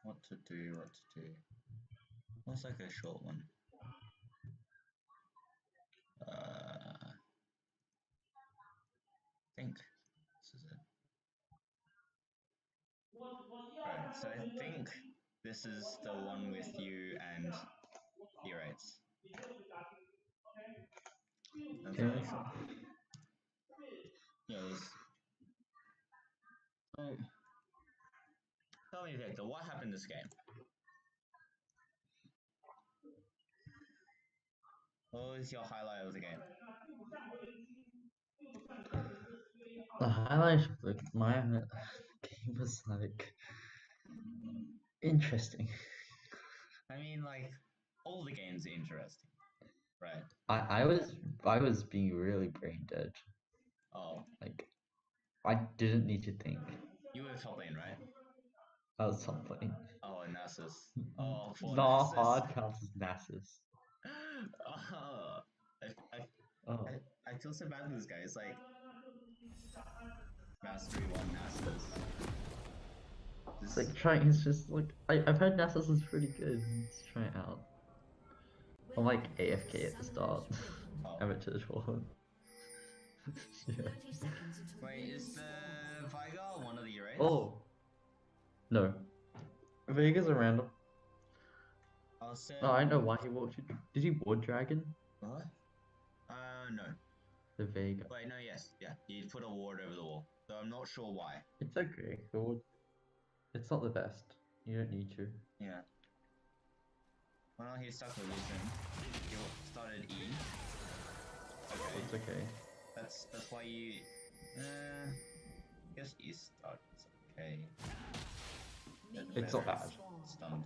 What to do? What's like a short one? I think this is it. Right, so I think this is the one with you and theorites. I'm fairly sure. Yes. So, tell me, Victor, what happened this game? What was your highlight of the game? The highlight of my game was like interesting. I mean, like, all the games are interesting, right? I was being really brain dead. Oh, Like I didn't need to think. you were top lane, right? I was top lane. Oh, Nasus. Oh, poor No, Nasus. hard counts as Nasus. Oh, Oh. I feel so bad for this guy. It's like Mastery 1 Nasus. It's like trying. It's just like I've heard Nasus is pretty good. Let's try it out. I'm like AFK at the start. Oh. Amateur tournament. Yeah. Wait, is the Vigar one of the Urays? Oh. No. Vega's a random. Oh, I know why he walked. Did he ward dragon? What? No. The Vega. Wait, no, yes. Yeah, he put a ward over the wall. So I'm not sure why. It's okay. It's not the best. You don't need to. Yeah. Well, he stuck with Lucian. He started E. Okay. It's okay. That's why you. I guess E starts okay. It's not bad. Stunned.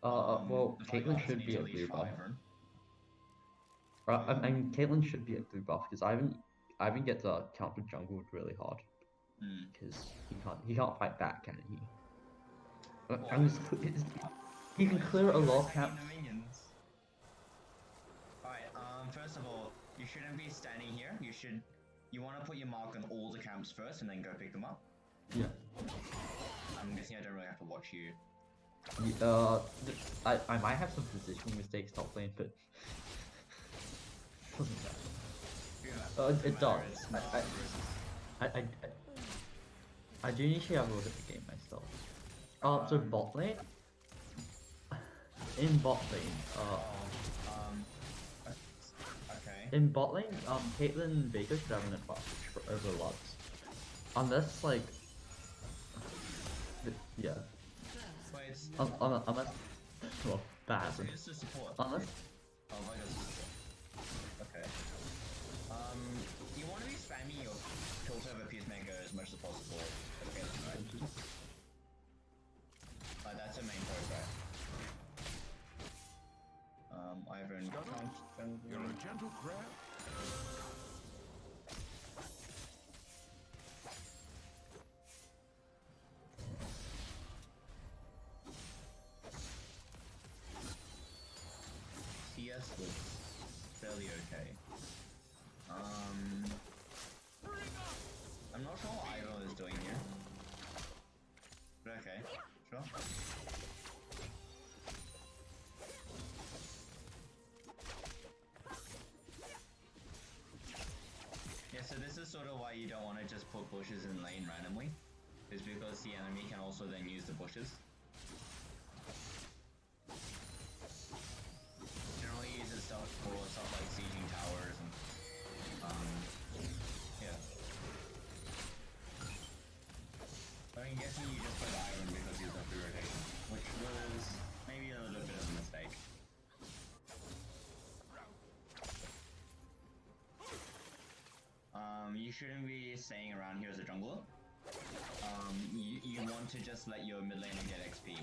Well, Caitlyn should be at blue buff. I mean, Caitlyn should be at blue buff because Ivan gets counter jungled really hard because he can't fight back, can he? He can clear a lot of camps. Alright, first of all, you shouldn't be standing here. You want to put your mark on all the camps first and then go pick them up. Yeah. I'm guessing I don't really have to watch you. I might have some positioning mistakes top lane, but doesn't matter. It does. I do need to have a look at the game myself. So bot lane. In bot lane, okay. In bot lane, Caitlyn and Vega should have an advantage over Lux. Unless, like... Yeah. Wait, unless... Well, that happened. It's just support. Unless... Oh, my God. Okay. You want to be spamming your tilt over Peacemaker as much as possible. Okay, right? That's a main post, right? Ivern, You're a gentle crab. CS looks fairly okay. I'm not sure what Ivern is doing here. But okay, sure. Yeah, so this is sort of why you don't want to just put bushes in lane randomly. Is because the enemy can also then use the bushes. Generally uses stuff for stuff like sieging towers and yeah. I'm guessing you just put Iron because he's up free rotation, which was maybe a little bit of a mistake. You shouldn't be staying around here as a jungler. You want to just let your mid laner get XP.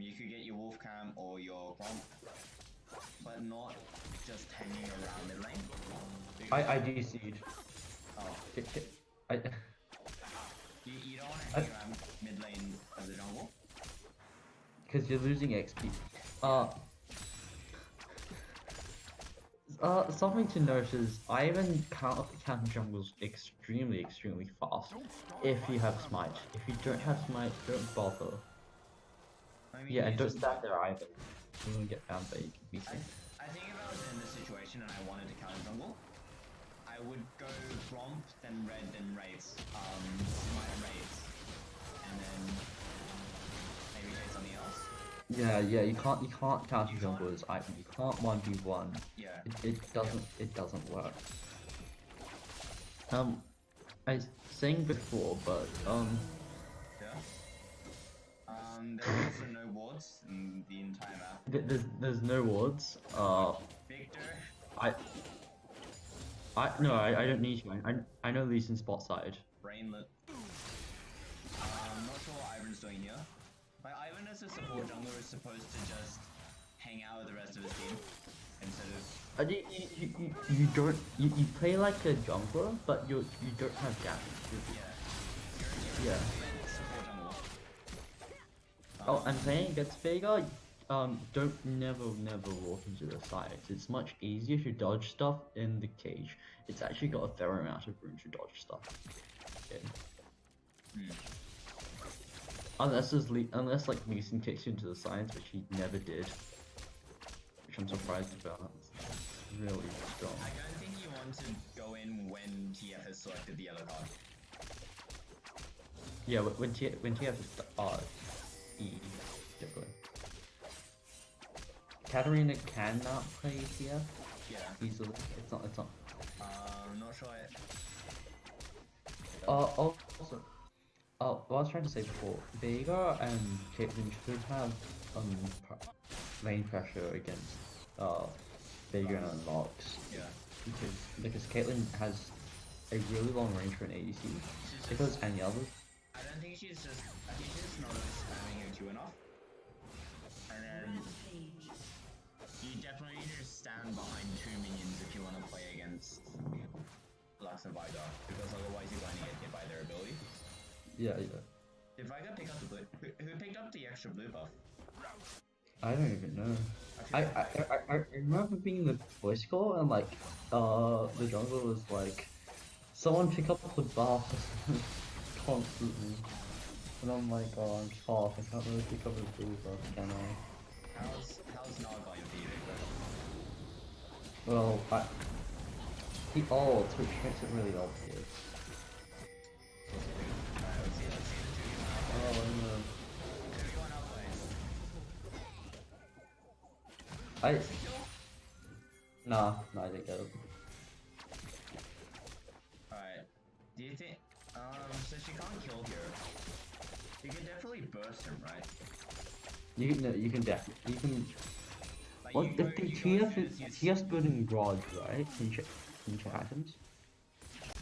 You could get your wolf cam or your bomb, but not just hanging around mid lane. I do siege. Oh. I... You don't want to hang around mid lane as a jungle? Because you're losing XP. Something to note is Ivan counter jungles extremely fast if you have smite. If you don't have smite, don't bother. mean, Yeah, and you don't just- stand there either. You won't get found by BC. I think if I was in this situation and I wanted to counter jungle, I would go Gromp, then Red, then Wraiths, Smite Wraiths, and then maybe get something else. Yeah, you can't counter junglers either. You can't 1v1. Yeah. It doesn't work. I was saying before, but Yeah. There's also no wards in the entire map. there's no wards. Victor. I don't need you. I know Lee's in spot side. Brainlet. Not sure what Ivern's doing here. Like, Ivern as a support jungler is supposed to just hang out with the rest of his team instead of. You don't you play like a jungler, but you don't have damage. Yeah. Yeah. Support jungler. Oh, I'm playing against Vega. Don't never walk into the sides. It's much easier to dodge stuff in the cage. It's actually got a fair amount of room to dodge stuff. Okay. Unless like Lee Sin kicks you into the sides, which he never did. Which I'm surprised about. It's really strong. I don't think you want to go in when TF has selected the yellow card. Yeah, when TF is E definitely. Katarina cannot play TF Yeah. easily. It's not. I'm not sure. Also, what I was trying to say before, Veigar and Caitlyn should have lane pressure against Veigar and Nox. Yeah. Because Caitlyn has a really long range for an ADC. If it was any others. I don't think she's just. I think she's just not spamming him too enough. And then you definitely need to stand behind 2 minions if you want to play against Lux and Veigar, because otherwise you're going to get hit by their ability. Yeah. Did Veigar pick up the blue? Who picked up the extra blue buff? I don't even know. I I remember being in the voice call and like the jungler was like, someone pick up the buff constantly. And I'm like, oh, I'm soft, I can't really pick up the blue buff, can I? How's Nog going for you, Victor? Well, he ults, which makes it really obvious. Alright, let's see the 2v1 Oh, no. 2v1 outplay. Nah, I didn't get it. Alright. Do you think so she can't kill here. You can definitely burst him, right? You can definitely, you can. Like What you the go- thing? you go through this- TF's good in garage, right? Can you check items?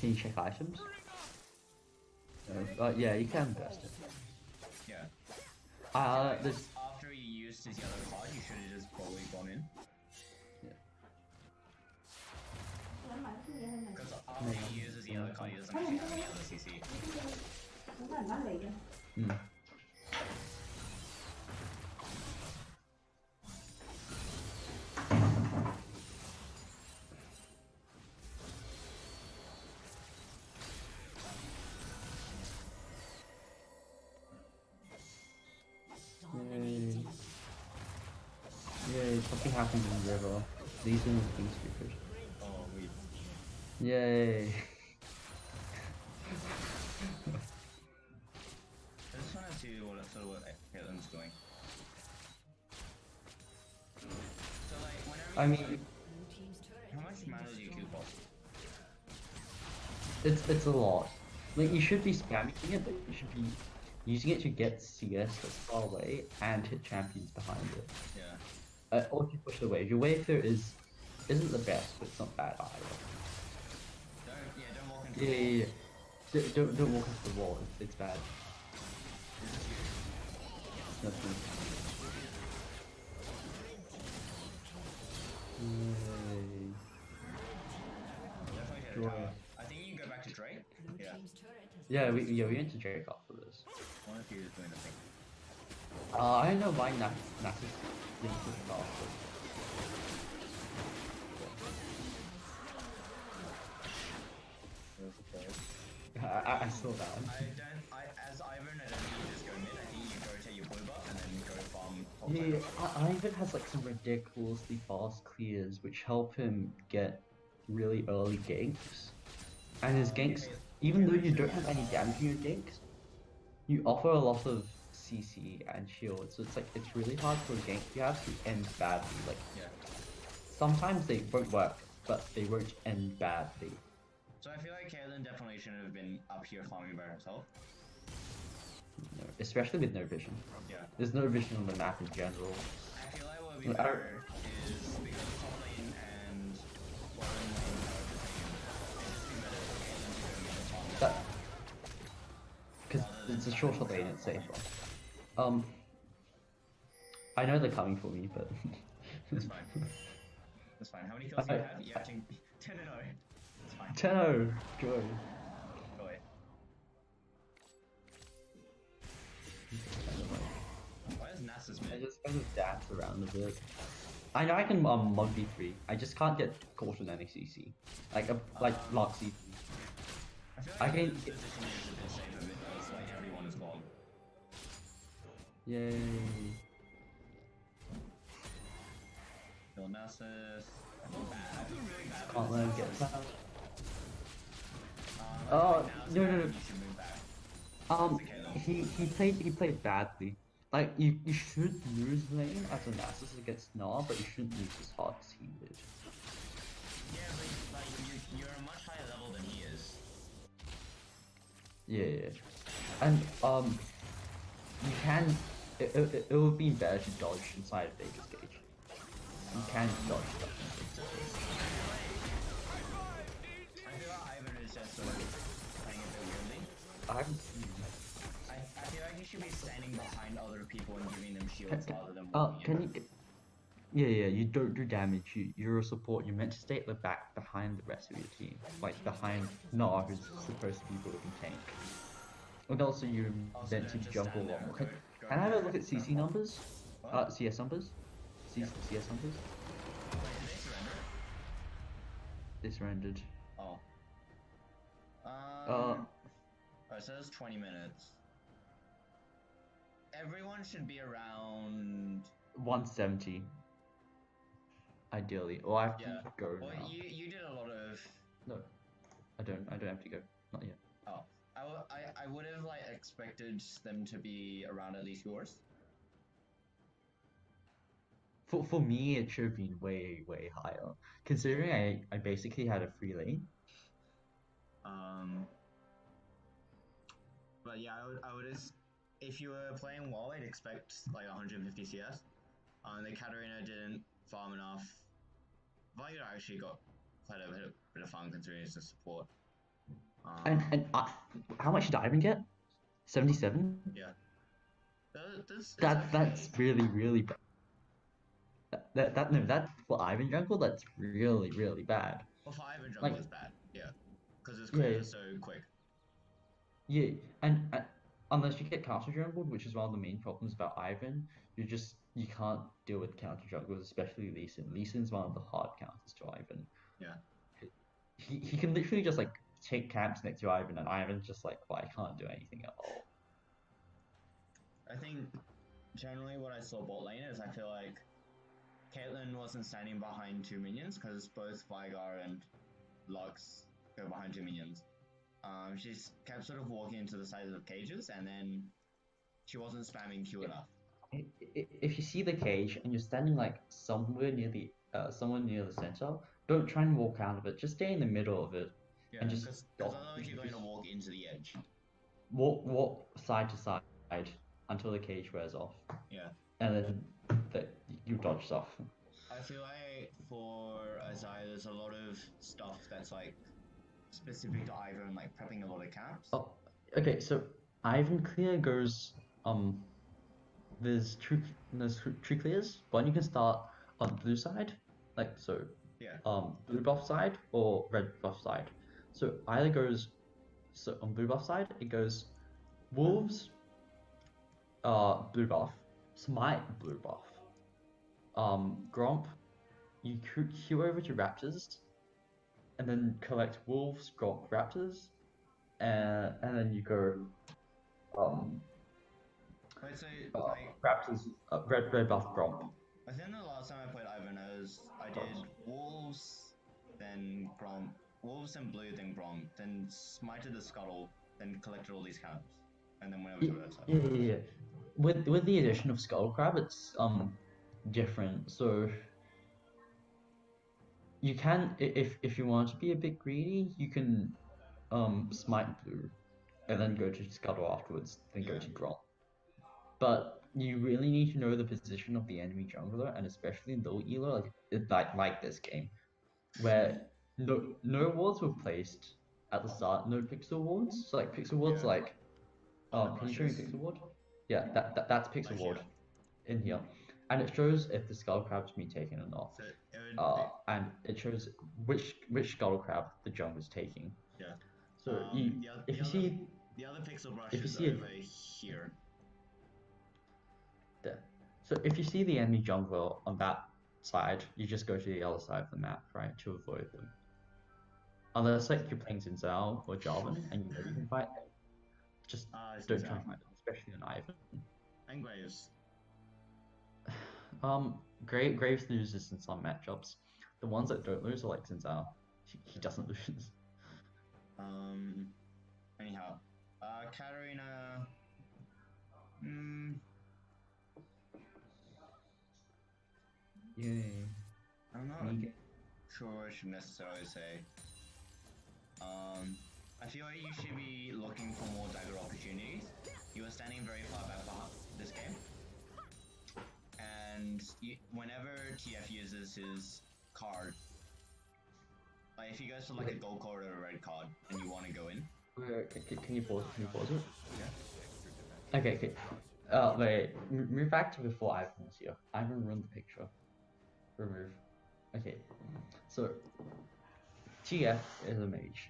Can you check items? No. Yeah, you can burst it. Yeah. There's After he used his yellow card, you should have just probably gone in. Because after he uses the yellow card, he doesn't actually have any other CC. Mm. Yay, something happened in the river. These things are being stupid. Oh, wait. Yay. I just want to see what Caitlyn's doing. So like, whenever I you mean, how much mana do you Q cost? it's a lot. Like, you should be spamming it, but you should be using it to get CS that's far away and hit champions behind it. Yeah. Or to push the wave. Your wave there isn't the best, but it's not bad either. Don't walk into Yeah. Don't walk into the wall. It's bad. Nothing. Yay. Definitely hit a Sure. tower. I think you can go back to Drake. Yeah. Yeah, we went to Drake after this. One of you is doing the thing. I don't know why Nasus didn't push it after. I saw that. As Ivern, I don't think you just go mid. I think you go take your blue buff and then go farm Yeah, Ivan has like some ridiculously fast clears which help him get really early ganks. And his ganks, Okay, even though you should don't have any damage in your ganks, you offer a lot of CC and shield, so it's like it's really hard for a gank you have to end badly. Like Yeah. sometimes they won't work, but they won't end badly. So I feel like Caitlyn definitely shouldn't have been up here farming by herself. You know, especially with no vision. Yeah. There's no vision on the map in general. I feel like what would be I don't- better is because top lane and bottom lane are the same. It'd just be better for Caitlyn to go mid and farm. That because it's a shorter lane, it's safer. I know they're coming for me, but That's fine. That's fine. How many kills do you have? You have 10 10 and 0. It's fine. Tenno, joy. Go away. Why is Nasus I mid? just kind of dance around a bit. I know I can 1v3. I just can't get caught on any CC. Like Lark CC. I feel I like can- this position is a bit safer because like everyone is gone. Yay. Kill Nasus. I feel bad. I feel really bad. for Can't this let him get Nasus. that. I Oh, feel like now is no, the no, time no. you should move back. He played badly. Like you should lose lane as a Nasus against Gnar, but you shouldn't lose as hard as he did. Yeah, but like you're a much higher level than he is. Yeah. And you can it would be better to dodge inside of Vegas Gauge. You can dodge stuff. So I feel like Ivern is just sort of playing a bit weirdly. I haven't seen. I feel like he should be standing behind other people and giving them shields rather than Oh, walking can in. you? Yeah. You don't do damage. You're a support. You're meant to stay at the back behind the rest of your team, like behind Gnar, who's supposed to be building tank. And also you're Also, meant to don't just jump a stand lot there. more. Go Can I have a there. look at CC numbers? What? CS numbers? CS numbers? Wait, did they surrender? They surrendered. Oh. Uh, It says 20 minutes. Everyone should be around. 170. Ideally. Or I have to Yeah. go Well, now. you did a lot of. No. I don't have to go. Not yet. Oh. I would have like expected them to be around at least yours. For me it should have been way higher. Considering I basically had a free lane. But yeah, I would if you were playing WoW, I'd expect like 150 CS. The Katarina didn't farm enough. Vega actually got quite a bit of farm considering it's a support. And how much did Ivan get? 77? Yeah. That's That's really bad. That for Ivan jungle, that's really bad. well, for Ivern jungle Like- is bad. Yeah, because his Yeah, clears yeah. are so quick. Yeah, and unless you get counter jungled, which is one of the main problems about Ivan, you can't deal with counter junglers, especially Lee Sin. Lee Sin's one of the hard counters to Ivan. Yeah. He can literally just like take camps next to Ivan, and Ivan's just like, well, I can't do anything at all. I think generally what I saw bot lane is I feel like Caitlyn wasn't standing behind two minions because both Vigar and Lux go behind two minions. She just kept sort of walking into the sides of cages and then she wasn't spamming Q enough. If you see the cage and you're standing like somewhere near the center, don't try and walk out of it. Just stay in the middle of it. Yeah, And just because stop. otherwise you're going to walk into the edge. Walk side to side until the cage wears off, Yeah. and then you dodge stuff. I feel like for Isaiah there's a lot of stuff that's like specific to Ivern, like prepping a lot of camps. Oh, okay. So Ivan clear goes there's true clears. One you can start on blue side, like so. Yeah. Blue buff side or red buff side. So either goes on blue buff side it goes wolves, blue buff, smite blue buff, gromp. You queue over to raptors, and then collect wolves, gromp, raptors, and then you go Wait, Alright, so like Raptors, red buff Gromp. I think the last time I played Ivanhoe, I did wolves, then Gromp, wolves and blue, then Gromp, then smited the scuttle, then collected all these camps, and then went over to red side. Yeah. With the addition of Skullcrab, it's different. So you can, if you want to be a bit greedy, you can smite blue, and then go to Scuttle afterwards, then go Yeah. to Gromp. But you really need to know the position of the enemy jungler, and especially in low elo, like this game, where no wards were placed at the start, no pixel wards. So like pixel wards, Yeah. like can you show me Rushes. pixel ward? Yeah, that's pixel Like ward here. in here, and it shows if the skull crab's been taken or not. So it would, And it shows which skull crab the jungler's taking. yeah. So The other pixel brush if you is see it- over here. there. So if you see the enemy jungler on that side, you just go to the other side of the map, right, to avoid them. Unless like you're playing Zinzao or Jarvan and you know you can fight them, just It's don't try Zinzao. to fight them, especially on Ivern. And Graves. Graves loses in some matchups. The ones that don't lose are like Zinzao. He doesn't lose. Anyhow. Katarina. Yay. I'm not Mage. sure what I should necessarily say. I feel like you should be looking for more dagger opportunities. You are standing very far back behind this game. And whenever TF uses his card, like if he goes for like a gold card or a red card and you want to go in. Can you pause? Can you pause it? Yeah. Okay. Wait. Move back to before Ivan was here. Ivan ruined the picture. Remove. Okay. So TF is a mage.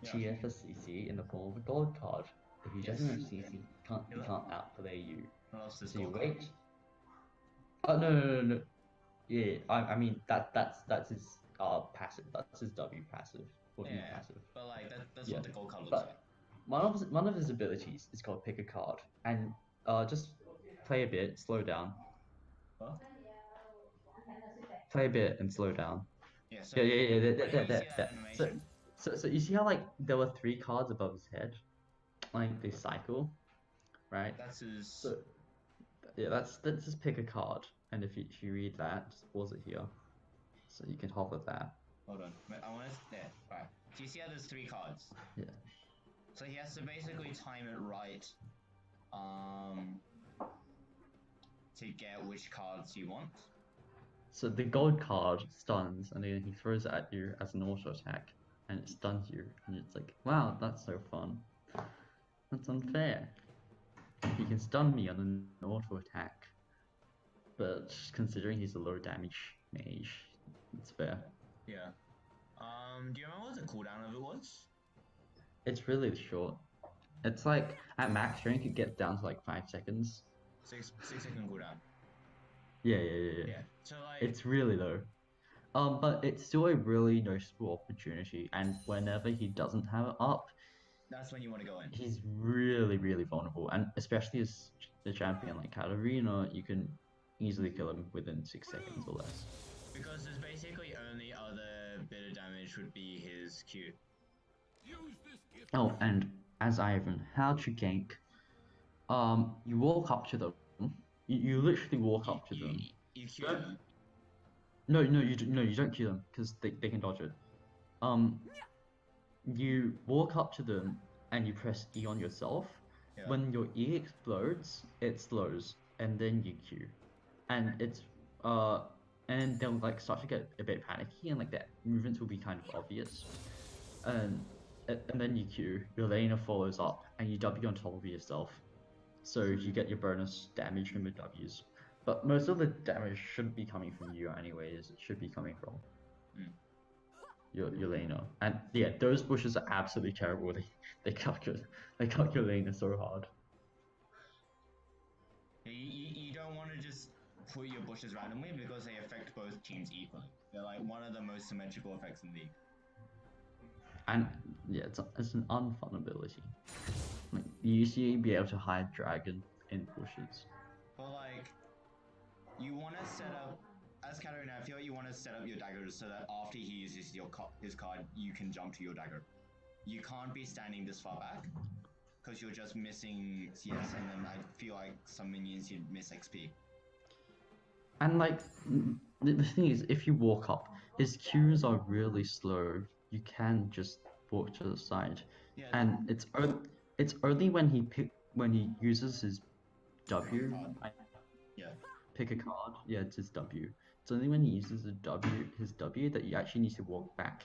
Yeah. TF is CC in the form of a gold card. If he doesn't have CC, he can't outplay you. What else is So you gold wait. card? Oh no. Yeah, I mean that's his passive. That's his W passive. Or V Yeah, passive. but like that's Yeah, what the gold card looks but- like. One of his abilities is called pick a card, and just play a bit, slow down. Huh? Play a bit and slow down. Yeah. So Yeah. when you see There. that So, animation, so you see how like there were 3 cards above his head, like they cycle, right? that's his. So yeah, that's just pick a card, and if you read that, just pause it here, so you can hover that. Hold on. Wait, I want to. There. Right. Do you see how there's 3 cards? Yeah. So he has to basically time it right, to get which cards he wants. So the gold card stuns, and then he throws it at you as an auto attack, and it stuns you, and it's like, wow, that's so fun. That's unfair. He can stun me on an auto attack, but considering he's a low damage mage, it's fair. Yeah. Do you remember what the cooldown of it was? It's really short. It's like at max rank it gets down to like 5 seconds. 6-second cooldown. Yeah. Yeah. So like. It's really low. But it's still a really noticeable opportunity, and whenever he doesn't have it up, That's when you want to go in. he's really vulnerable, and especially as the champion like Katarina, you can easily kill him within 6 seconds or less. Because there's basically only other bit of damage would be his Q. Oh, and as Ivan, how to gank? You walk up to them. You literally walk up to them. You Q them. No, you don't kill them because they can dodge it. You walk up to them and you press E on yourself. Yeah. When your E explodes, it slows, and then you Q, and it's and they'll like start to get a bit panicky, and like their movements will be kind of obvious, and then you Q. Your laner follows up, and you W on top of yourself, so you get your bonus damage from your Ws. But most of the damage shouldn't be coming from you anyways. It should be coming from your laner. And yeah, those bushes are absolutely terrible. They cut your laner so hard. You don't want to just put your bushes randomly because they affect both teams equally. They're like one of the most symmetrical effects in the league. And yeah, it's an unfun ability. Like you used to be able to hide dragon in bushes. But like, you want to set up, as Katarina, I feel like you want to set up your daggers so that after he uses his card, you can jump to your dagger. You can't be standing this far back, because you're just missing CS, and then I feel like some minions you'd miss XP. And like the thing is, if you walk up, his Qs are really slow. You can just walk to the side, Yeah, and it's only when he uses his W. Yeah. Pick a card. Yeah, it's his W. It's only when he uses his W, that you actually need to walk back,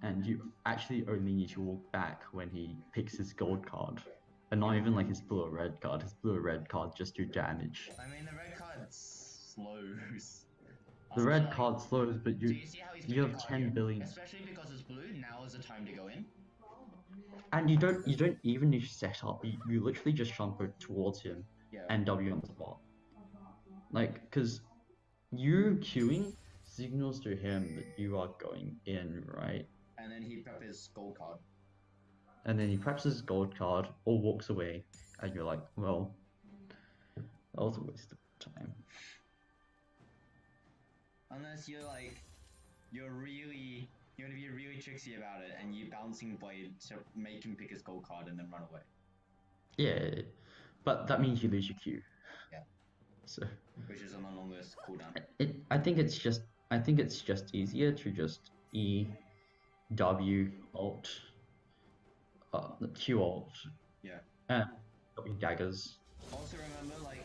and you actually only need to walk back when he picks his gold card, and not even like his blue or red card. His blue or red card just do damage. I mean, the red card slows. The red card slows, but Do you see how he's you picking have card 10 here? billion, Especially because it's blue, now is the time to go in. and you don't even need to set up. You literally just jump towards him Yeah. and W on the spot. Like, because you queuing signals to him that you are going in, right? And then he prep his gold card. And then he preps his gold card or walks away, and you're like, well, that was a waste of time. Unless you're like, you're gonna be really tricksy about it, and you bouncing blade to make him pick his gold card and then run away. Yeah, but that means you lose your Q. Yeah. So. Which is on the longest cooldown. I think it's just easier to just E, W, Alt, Q Alt. Yeah. And W daggers. Also remember, like,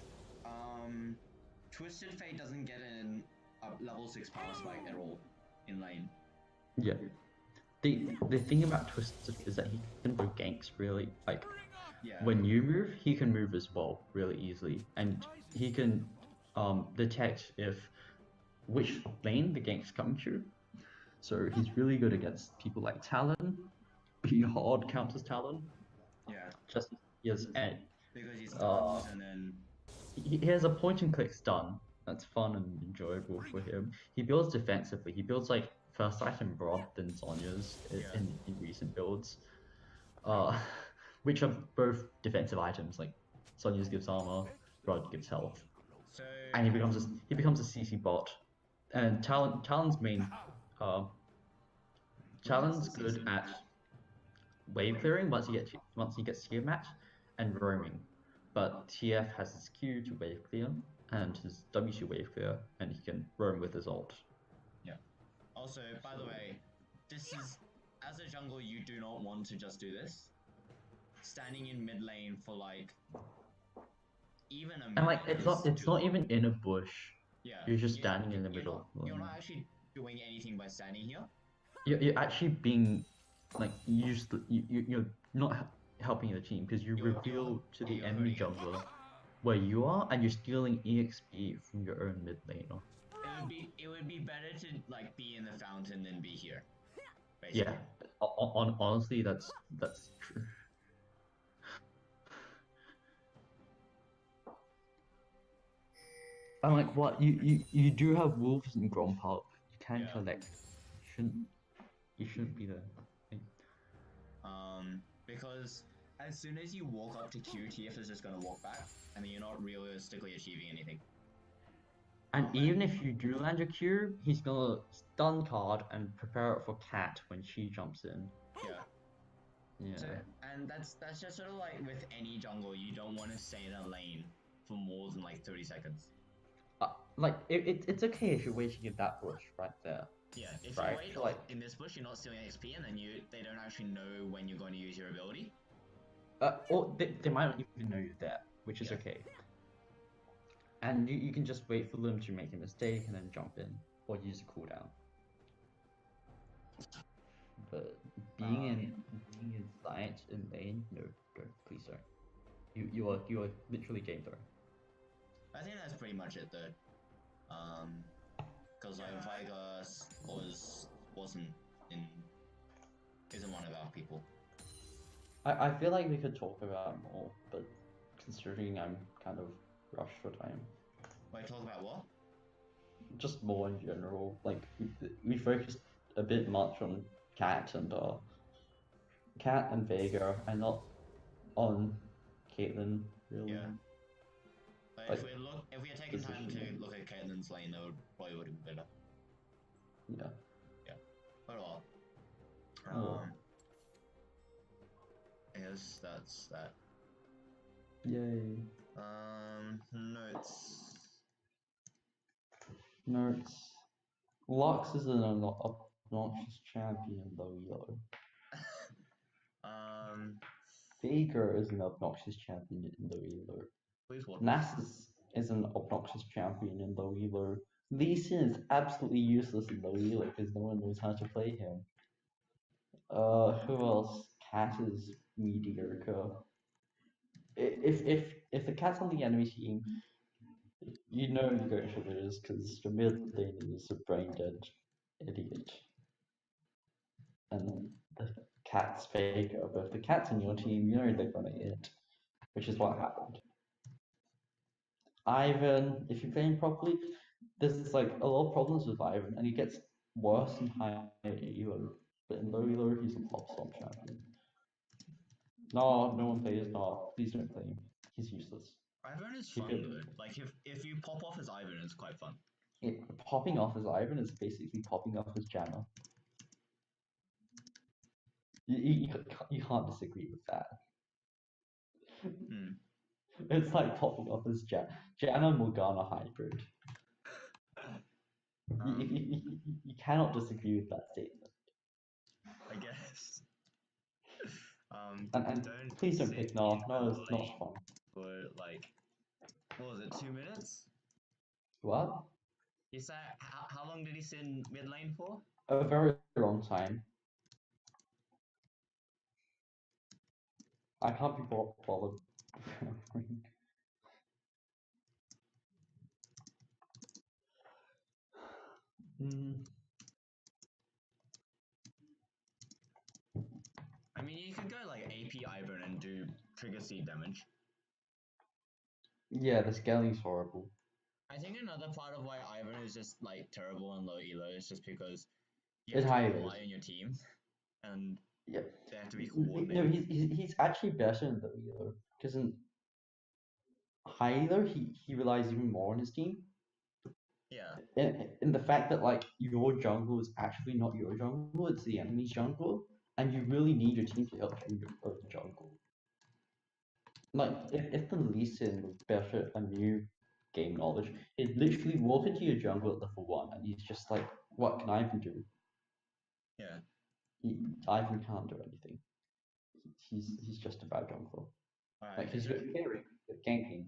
Twisted Fate doesn't get an level 6 power spike at all in lane. Yeah. The thing about Twisted is that he can do ganks really, like, when you move, he can move as well really easily, and he can detect which lane the gank's coming to. So he's really good against people like Talon. He hard counters Talon. Yeah. Just yes, and because he's stuns and then he has a point and click stun. That's fun and enjoyable for him. He builds defensively. He builds like first item Rod than Zhonya's in recent builds, which are both defensive items. Like Zhonya's gives armor, Rod gives health, and he becomes a CC bot. And Talon's main Talon's good at wave clearing once he gets tier match and roaming, but TF has his Q to wave clear and his W to wave clear, and he can roam with his ult. Yeah. Also, by the way, this is, as a jungle, you do not want to just do this. Standing in mid lane for like even a minute. And like it's not even in a bush. Yeah. You're just standing in the middle. You're not actually doing anything by standing here. You're actually being like you're not helping the team because you reveal to the enemy jungler where you are, and you're stealing EXP from your own mid laner. It would be better to like be in the fountain than be here. Basically. Yeah, honestly, that's true. And like, what you do have wolves in Gromp up. You can collect. You shouldn't be there. Because as soon as you walk up to Q, TF is just gonna walk back, and then you're not realistically achieving anything. And even if you do land your Q, he's gonna stun card and prepare it for Cat when she jumps in. Yeah. Yeah. So, and that's just sort of like with any jungle, you don't want to stay in a lane for more than like 30 seconds. Like it's okay if you're waiting in that bush right there. Yeah, if right? you wait in this bush, you're not stealing XP, and then they don't actually know when you're going to use your ability. Or they might not even know you're there, which is okay. And you can just wait for them to make a mistake and then jump in, or use a cooldown. But being in sight in lane, no, please don't. You are literally game throw. I think that's pretty much it though. Because like Viger isn't one of our people. I feel like we could talk about it more, but considering I'm kind of rushed for time. Wait, talk about what? Just more in general. Like we focused a bit much on Cat and Vega, and not on Caitlyn really. Yeah. if we're taking time to look at Caitlyn's lane, that probably would be better. Yeah. Yeah. But well. Oh. I guess that's that. Yay. Notes. Notes. Lux is an obnoxious champion, though, yo. Faker is an obnoxious champion in the Wheeler. Please what? Nasus is an obnoxious champion in the Wheeler. Lee Sin is absolutely useless in the Wheeler because no one knows how to play him. Who else? Cat is mediocre. If the cat's on the enemy team, you know you're going to lose because your mid lane is a brain dead idiot. And the cat's faker, but if the cat's on your team, you know they're gonna hit, which is what happened. Ivern, if you're playing properly, there's like a lot of problems with Ivern, and he gets worse in high elo, but in low elo, he's a top slot champion. No, no one plays. No, please don't play him. He's useless. Ivern is fun though. Like if you pop off his Ivern, it's quite fun. Popping off his Ivern is basically popping off his Janna. You can't disagree with that. It's like popping off his Janna Morgana hybrid. You cannot disagree with that statement. I guess. And please don't pick no, it's not fun. For like, what was it, 2 minutes? What? He said, how long did he sit in mid lane for? A very long time. I can't be bothered. I mean, you could go like AP Ivern and do trigger seed damage. Yeah, the scaling's horrible. I think another part of why Ivern is just like terrible on low elo is just because you It's have high to rely on your team, and they have to be coordinated. No, he's actually better in the elo because in high elo he relies even more on his team. Yeah. In the fact that like your jungle is actually not your jungle, it's the enemy's jungle, and you really need your team to help you your jungle. Like if the Lee Sin was better and new game knowledge, he'd literally walk into your jungle at level 1 and he's just like, what can Ivan do? Yeah. Ivan can't do anything. He's just a bad jungler. Like he's good at ganking.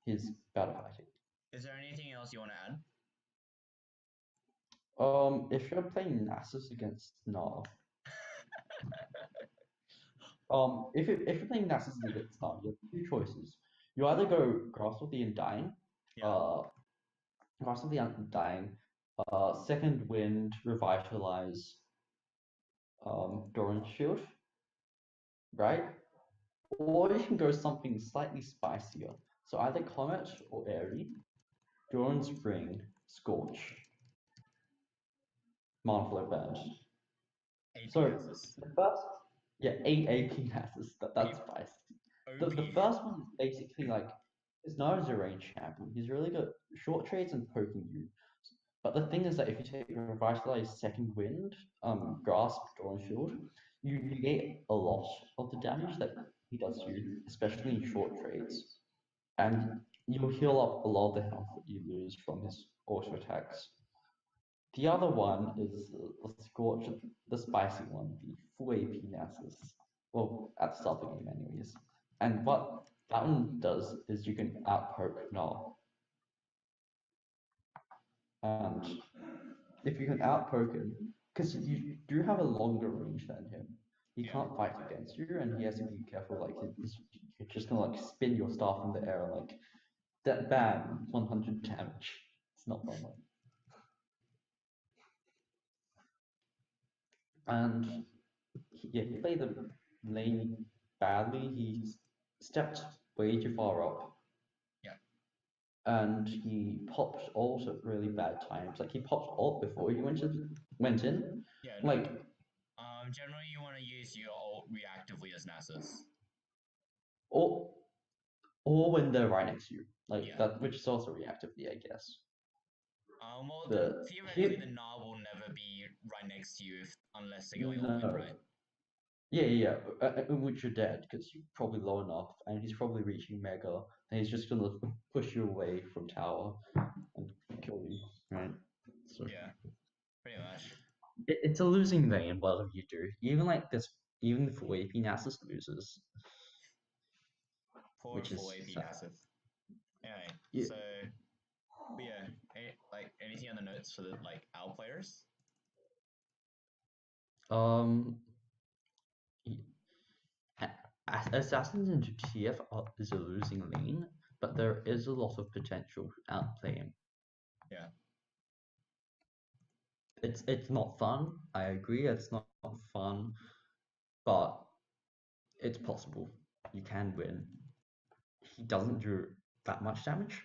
He's bad at fighting. Is there anything else you want to add? If you're playing Nasus against Gnar, if you're playing Nasus against Gnar, you have 2 choices. You either go Grasp of the Undying, Grasp of the Undying, Second Wind, Revitalize, Doran's Shield, right? Or you can go something slightly spicier. So either Comet or Airy, Doran's Spring, Scorch, Monflow Band. So the first, 8 AP Nasus. That's spicy. The first one is basically like, it's not as a range champion. He's really good at short trades and poking you. But the thing is that if you take a Revitalize Second Wind, Grasp, Dawn Shield, you get a lot of the damage that he does to you, especially in short trades. And you'll heal up a lot of the health that you lose from his auto attacks. The other one is the Scorch, the spicy one, the full AP Nasus. Well, at the start of the game anyways. And what that one does is you can outpoke Gnar. And if you can outpoke him, because you do have a longer range than him, he can't fight against you, and he has to be careful. Like you're just gonna like spin your staff in the air, and, like that bam, 100 damage. It's not fun. And he played the lane badly. He stepped way too far up. And he popped ult at really bad times. Like he popped ult before he went in. Yeah. Like generally you want to use your ult reactively as Nasus. or when they're right next to you, like Yeah. that, which is also reactively, I guess. Well, But theoretically, he- the Gnar will never be right next to you unless they're going No. orbit, right? Yeah. In which you're dead because you're probably low enough, and he's probably reaching Mega, and he's just gonna push you away from tower and kill you, right? So Yeah, pretty much. it's a losing game, whatever you do. Even like this, even if AP Nasus loses, Poor which full is AP sad. passive. Anyway, Yeah. so but yeah, like anything on the notes for the like our players? Y- Assassins into TF is a losing lane, but there is a lot of potential to outplay him. Yeah. It's not fun. I agree, it's not fun, but it's possible. You can win. He doesn't do that much damage,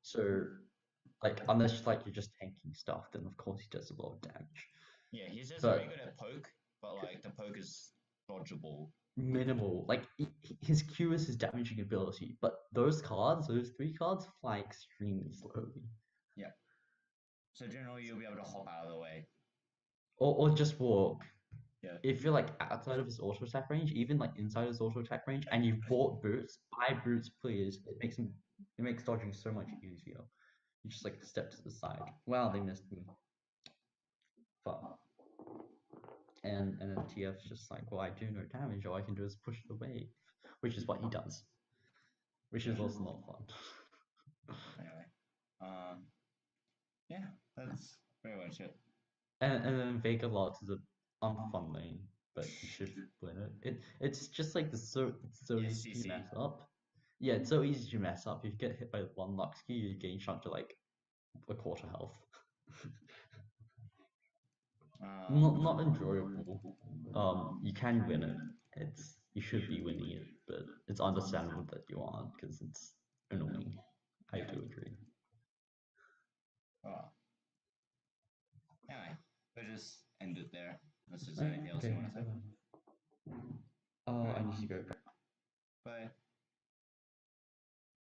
so like unless like you're just tanking stuff, then of course he does a lot of damage. Yeah, he's just But very good at poke, but like the poke is dodgeable. minimal. Like his Q is his damaging ability, but those cards, those 3 cards, fly extremely slowly. Yeah. So generally, you'll be able to hop out of the way. Or just walk. Yeah. If you're like outside of his auto attack range, even like inside his auto attack range, and you've bought boots, buy boots, please. It makes dodging so much easier. You just like step to the side. Wow, they missed me. But and then TF's just like, well, I do no damage. All I can do is push it away, which is what he does, which is also not fun. Anyway, yeah, that's pretty much it. And then Vega Lots is an unfun lane, but you should win it. It's just like it's so easy to CC. mess up. Yeah, it's so easy to mess up. If you get hit by one Lux key, you gain shrunk to like a quarter health. Not enjoyable. You can win it. You should be winning it, but it's understandable that you aren't because it's annoying. I do agree. Oh. Anyway, we'll just end it there. Unless there's anything else you want to say. I need to go. Bye.